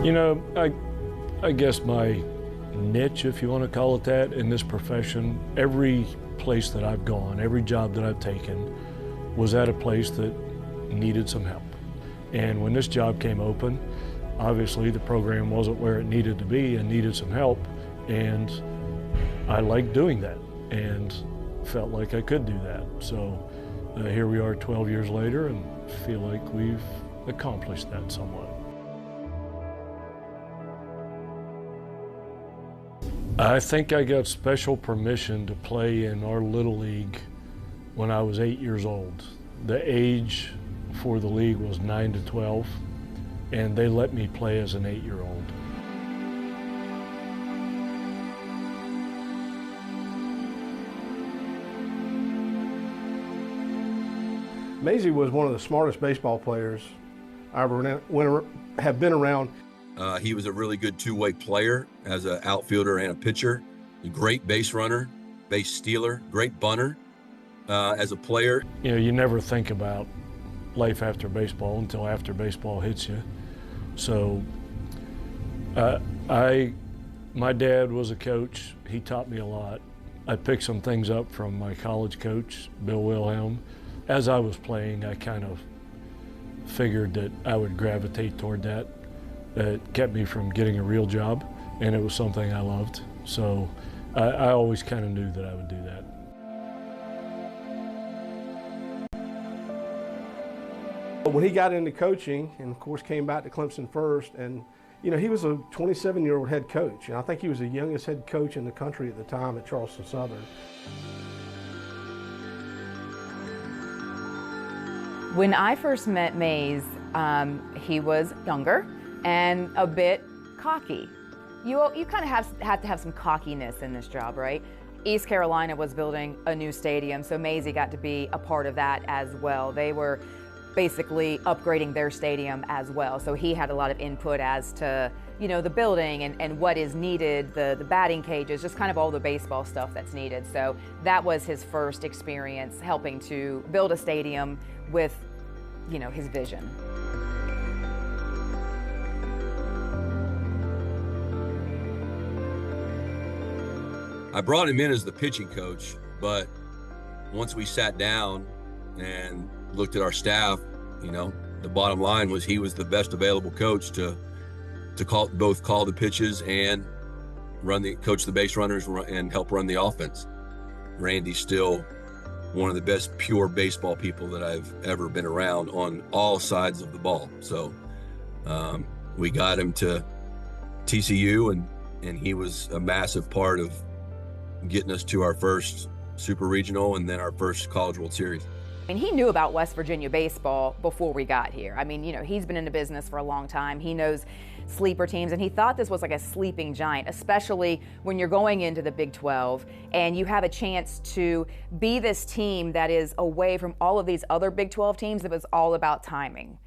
You know, I guess my niche, if you want to call it that, in this profession, every place that I've gone, every job that I've taken was at a place that needed some help. And when this job came open, obviously the program wasn't where it needed to be and needed some help. And I liked doing that and felt like I could do that. So here we are 12 years later and feel like we've accomplished that somewhat. I think I got special permission to play in our Little League when I was 8 years old. The age for the league was 9 to 12, and they let me play as an 8-year-old. Mazey was one of the smartest baseball players I ever have been around. He was a really good two-way player as an outfielder and a pitcher. A great base runner, base stealer, great bunter as a player. You know, you never think about life after baseball until after baseball hits you. So my dad was a coach. He taught me a lot. I picked some things up from my college coach, Bill Wilhelm. As I was playing, I kind of figured that I would gravitate toward that. It kept me from getting a real job, and it was something I loved. So I always kind of knew that I would do that. When he got into coaching, and of course came back to Clemson first, and you know, he was a 27-year-old head coach, and I think he was the youngest head coach in the country at the time at Charleston Southern. When I first met Maze, he was younger and a bit cocky. You kind of have to have some cockiness in this job, right? East Carolina was building a new stadium, so Mazey got to be a part of that as well. They were basically upgrading their stadium as well, so he had a lot of input as to, you know, the building and what is needed, the batting cages, just kind of all the baseball stuff that's needed. So that was his first experience helping to build a stadium with, you know, his vision. I brought him in as the pitching coach, but once we sat down and looked at our staff, you know, the bottom line was he was the best available coach to both call the pitches and coach the base runners and help run the offense. Randy's still one of the best pure baseball people that I've ever been around on all sides of the ball. So we got him to TCU, and he was a massive part of getting us to our first Super Regional and then our first College World Series. And he knew about West Virginia baseball before we got here. I mean, you know, he's been in the business for a long time. He knows sleeper teams, and he thought this was like a sleeping giant, especially when you're going into the Big 12 and you have a chance to be this team that is away from all of these other Big 12 teams that was all about timing.